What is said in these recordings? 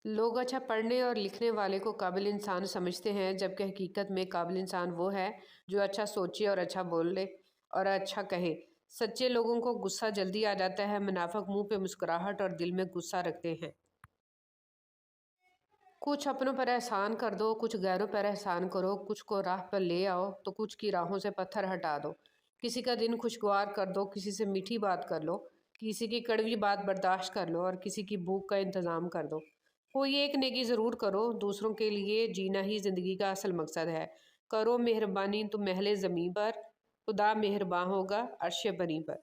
लोग अच्छा पढ़ने और लिखने वाले को काबिल इंसान समझते हैं, जबकि हकीकत में काबिल इंसान वो है जो अच्छा सोचे और अच्छा बोले और अच्छा कहे। सच्चे लोगों को गुस्सा जल्दी आ जाता है, मुनाफिक मुंह पे मुस्कुराहट और दिल में गुस्सा रखते हैं। कुछ अपनों पर एहसान कर दो, कुछ गैरों पर एहसान करो, कुछ को राह पर ले आओ तो कुछ की राहों से पत्थर हटा दो। किसी का दिन खुशगवार कर दो, किसी से मीठी बात कर लो, किसी की कड़वी बात बर्दाश्त कर लो और किसी की भूख का इंतज़ाम कर दो। कोई एक नेकी ज़रूर करो, दूसरों के लिए जीना ही ज़िंदगी का असल मकसद है। करो मेहरबानी तो महले ज़मीं पर, खुदा मेहरबान होगा अर्श बनी पर।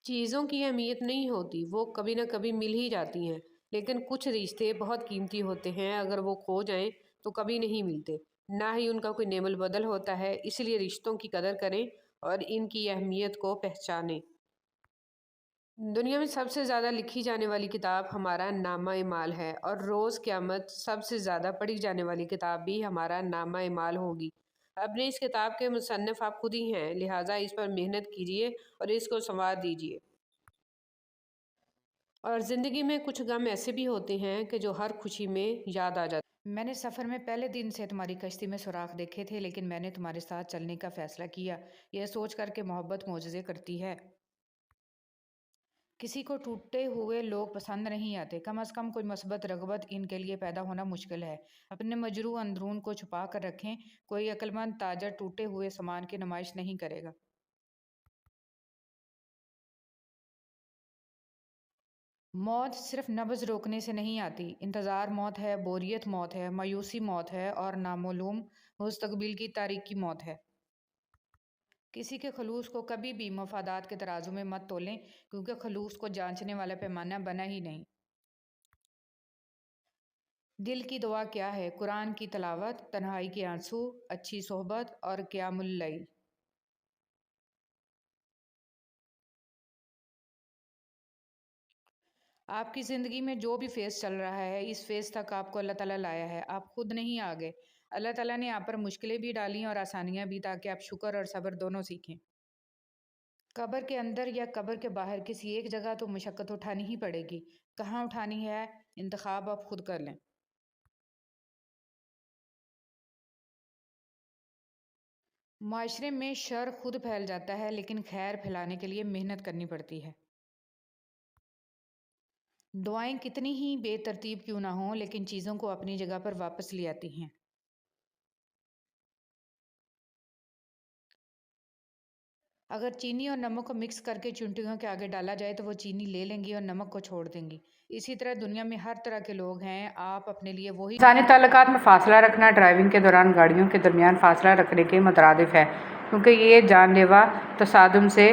चीज़ों की अहमियत नहीं होती, वो कभी ना कभी मिल ही जाती हैं। लेकिन कुछ रिश्ते बहुत कीमती होते हैं, अगर वो खो जाएं तो कभी नहीं मिलते। ना ही उनका कोई नेमल बदल होता है, इसलिए रिश्तों की कदर करें और इनकी अहमियत को पहचानें। दुनिया में सबसे ज़्यादा लिखी जाने वाली किताब हमारा नामा इमाल है, और रोज़ क़यामत सबसे ज़्यादा पढ़ी जाने वाली किताब भी हमारा नामा इमाल होगी। अपनी इस किताब के मुसन्निफ़ आप खुद ही हैं, लिहाजा इस पर मेहनत कीजिए और इसको संवार दीजिए। और ज़िंदगी में कुछ गम ऐसे भी होते हैं कि जो हर खुशी में याद आ जाते। मैंने सफ़र में पहले दिन से तुम्हारी कश्ती में सुराख देखे थे, लेकिन मैंने तुम्हारे साथ चलने का फ़ैसला किया, यह सोच कर के मोहब्बत मोजज़े करती है। किसी को टूटे हुए लोग पसंद नहीं आते, कम अज़ कम कोई मस्बत रग़बत इनके लिए पैदा होना मुश्किल है। अपने मजरूह अंदरून को छुपा कर रखें, कोई अक्लमंद ताजर टूटे हुए सामान की नुमाइश नहीं करेगा। मौत सिर्फ नब्ज़ रोकने से नहीं आती, इंतज़ार मौत है, बोरियत मौत है, मायूसी मौत है और नामालूम मुस्तक़बिल की तारीकी मौत है। किसी के खलूस को कभी भी मफादात के तराजू में मत तोलें, क्योंकि खलूस को जांचने वाला पैमाना बना ही नहीं। दिल की दुआ क्या है? कुरान की तिलावत, तन्हाई के आंसू, अच्छी सोहबत और क़ियामुल लैल। आपकी ज़िंदगी में जो भी फ़ेज़ चल रहा है, इस फ़ेज़ तक आपको अल्लाह ताला लाया है। आप खुद नहीं आ गए। अल्लाह ताला ने आप पर मुश्किलें भी डाली और आसानियाँ भी, ताकि आप शुक्र और सब्र दोनों सीखें। कब्र के अंदर या कब्र के बाहर किसी एक जगह तो मशक्क़त उठानी ही पड़ेगी। कहाँ उठानी है, इंतख़ाब आप खुद कर लें। माशरे में शर खुद फैल जाता है, लेकिन खैर फैलाने के लिए मेहनत करनी पड़ती है। दुआएं कितनी ही बेतरतीब क्यों ना हों, लेकिन चीज़ों को अपनी जगह पर वापस ले आती हैं। अगर चीनी और नमक को मिक्स करके चुनटियों के आगे डाला जाए तो वो चीनी ले लेंगी और नमक को छोड़ देंगी। इसी तरह दुनिया में हर तरह के लोग हैं, आप अपने लिए वही। इंसानी ताल्लुकात में फ़ासला रखना ड्राइविंग के दौरान गाड़ियों के दरमियान फ़ासला रखने के मुतरादिफ है, क्योंकि ये जानलेवा तसादुम से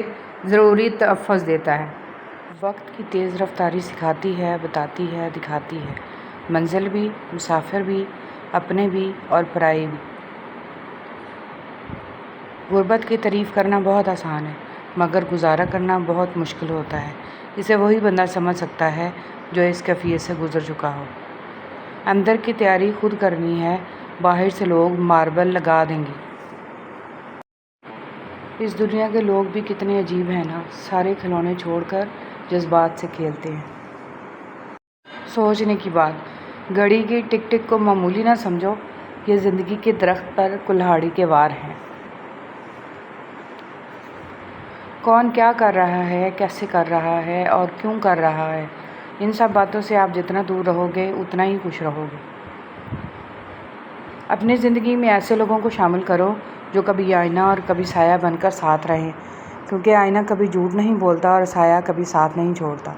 ज़रूरी तहफ़्फ़ुज़ देता है। वक्त की तेज़ रफ्तारी सिखाती है, बताती है, दिखाती है। मंजिल भी, मुसाफिर भी, अपने भी और पराए भी। गुर्बत की तारीफ़ करना बहुत आसान है, मगर गुजारा करना बहुत मुश्किल होता है। इसे वही बंदा समझ सकता है जो इस कैफियत से गुज़र चुका हो। अंदर की तैयारी खुद करनी है, बाहर से लोग मार्बल लगा देंगे। इस दुनिया के लोग भी कितने अजीब हैं ना, सारे खिलौने छोड़कर जज्बात से खेलते हैं। सोचने की बात, घड़ी की टिक टिक को मामूली ना समझो, ये ज़िंदगी के दरख्त पर कुल्हाड़ी के वार हैं। कौन क्या कर रहा है, कैसे कर रहा है और क्यों कर रहा है, इन सब बातों से आप जितना दूर रहोगे उतना ही खुश रहोगे। अपनी ज़िंदगी में ऐसे लोगों को शामिल करो जो कभी आईना और कभी साया बनकर साथ रहें, क्योंकि आईना कभी झूठ नहीं बोलता और साया कभी साथ नहीं छोड़ता।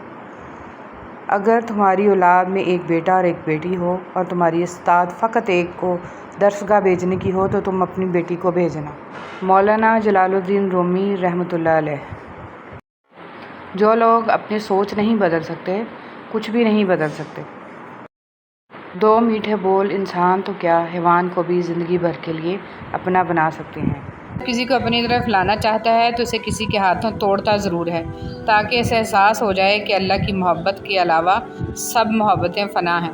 अगर तुम्हारी औलाद में एक बेटा और एक बेटी हो और तुम्हारी उस्ताद फ़कत एक को दरसगाह भेजने की हो तो तुम अपनी बेटी को भेजना। मौलाना जलालुद्दीन रूमी रहमतुल्लाह अलैह। जो लोग अपनी सोच नहीं बदल सकते, कुछ भी नहीं बदल सकते। दो मीठे बोल इंसान तो क्या, हैवान को भी ज़िंदगी भर के लिए अपना बना सकते हैं। किसी को अपनी तरफ लाना चाहता है तो उसे किसी के हाथों तोड़ता ज़रूर है, ताकि इसे एहसास हो जाए कि अल्लाह की मोहब्बत के अलावा सब मोहब्बतें फ़ना हैं।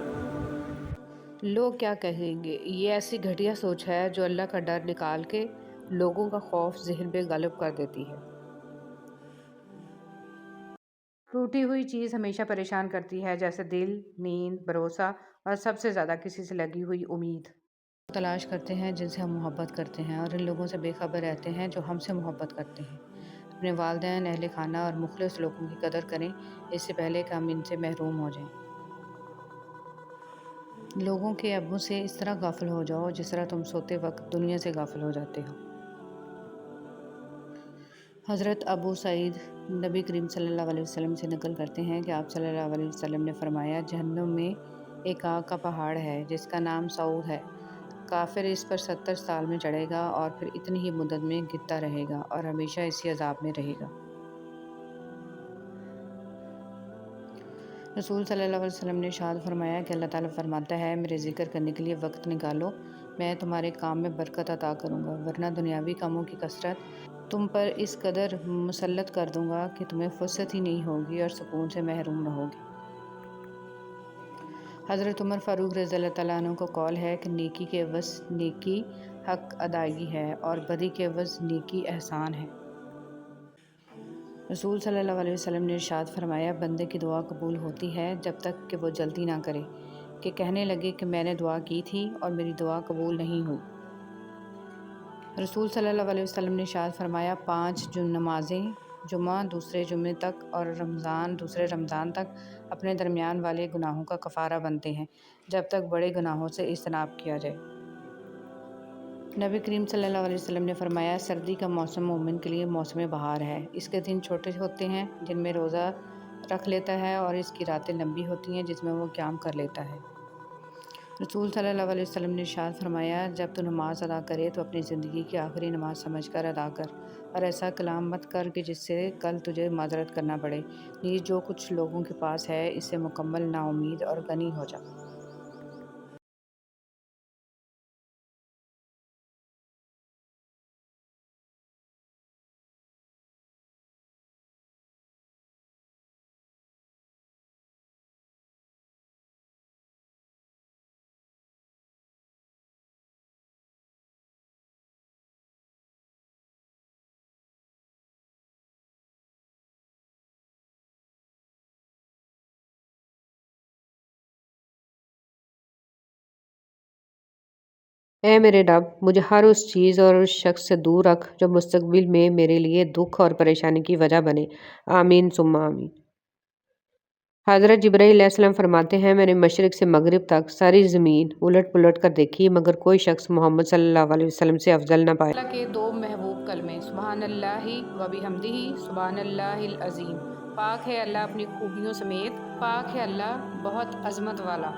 लोग क्या कहेंगे, ये ऐसी घटिया सोच है जो अल्लाह का डर निकाल के लोगों का खौफ ज़हन पे गालिब कर देती है। ٹوٹی ہوئی چیز ہمیشہ پریشان کرتی ہے، جیسے دل، نیند، بھروسہ اور سب سے زیادہ کسی سے لگی ہوئی امید۔ تلاش کرتے ہیں جن سے ہم محبت کرتے ہیں اور ان لوگوں سے بے خبر رہتے ہیں جو ہم سے محبت کرتے ہیں۔ اپنے والدین، اہل خانہ اور مخلص لوگوں کی قدر کریں، اس سے پہلے کہ ہم ان سے محروم ہو جائیں۔ لوگوں کے ابوں سے اس طرح غافل ہو جاؤ جس طرح تم سوتے وقت دنیا سے غافل ہو جاتے ہو۔ حضرت ابو سعید نبی کریم صلی اللہ علیہ وسلم سے نقل کرتے ہیں کہ آپ صلی اللہ علیہ وسلم نے فرمایا، جہنم میں ایک آگ کا پہاڑ ہے جس کا نام سعود ہے۔ کافر اس پر 70 سال میں چڑھے گا اور پھر اتنی ہی مدت میں گرتا رہے گا اور ہمیشہ اسی عذاب میں رہے گا۔ رسول صلی اللہ علیہ وسلم نے ارشاد فرمایا کہ اللہ تعالیٰ فرماتا ہے، میرے ذکر کرنے کے لیے وقت نکالو، میں تمہارے کام میں برکت عطا کروں گا، ورنہ دنیاوی کاموں کی کثرت تم پر اس قدر مسلط کر دوں گا کہ تمہیں فرصت ہی نہیں ہوگی اور سکون سے محروم رہو گے۔ حضرت عمر فاروق رضی اللہ تعالیٰ عنہ کو قول ہے کہ نیکی کے عوض نیکی حق ادائیگی ہے اور بدی کے عوض نیکی احسان ہے۔ رسول صلی اللہ علیہ وسلم نے ارشاد فرمایا، بندے کی دعا قبول ہوتی ہے جب تک کہ وہ جلدی نہ کرے کہ کہنے لگے کہ میں نے دعا کی تھی اور میری دعا قبول نہیں ہوئی۔ رسول صلی اللہ علیہ وسلم نے ارشاد فرمایا، 5 نمازیں جمعہ دوسرے جمعے تک اور رمضان دوسرے رمضان تک اپنے درمیان والے گناہوں کا کفارہ بنتے ہیں جب تک بڑے گناہوں سے اجتناب کیا جائے۔ نبی کریم صلی اللہ علیہ وسلم نے فرمایا، سردی کا موسم مومن کے لیے موسم بہار ہے۔ اس کے دن چھوٹے ہوتے ہیں جن میں روزہ رکھ لیتا ہے اور اس کی راتیں لمبی ہوتی ہیں جس میں وہ قیام کر لیتا ہے۔ رسول صلی اللہ علیہ وسلم نے ارشاد فرمایا، جب تو نماز ادا کرے تو اپنی زندگی کی آخری نماز سمجھ کر ادا کر اور ایسا کلام مت کر کہ جس سے کل تجھے معذرت کرنا پڑے، نیز جو کچھ لوگوں کے پاس ہے اس سے مکمل نا امید اور غنی ہو جا۔ اے میرے رب، مجھے ہر اس چیز اور اس شخص سے دور رکھ جو مستقبل میں میرے لیے دکھ اور پریشانی کی وجہ بنے۔ آمین ثم آمین۔ حضرت جبرائیل علیہ السلام فرماتے ہیں، میں نے مشرق سے مغرب تک ساری زمین الٹ پلٹ کر دیکھی مگر کوئی شخص محمد صلی اللہ علیہ وسلم سے افضل نہ پایا۔ اللہ کے 2 محبوب کلمے، سبحان اللہ و بحمدہ، سبحان اللہ العظیم۔ پاک ہے اللہ اپنی خوبیوں سمیت، پاک ہے اللہ بہت عظمت والا۔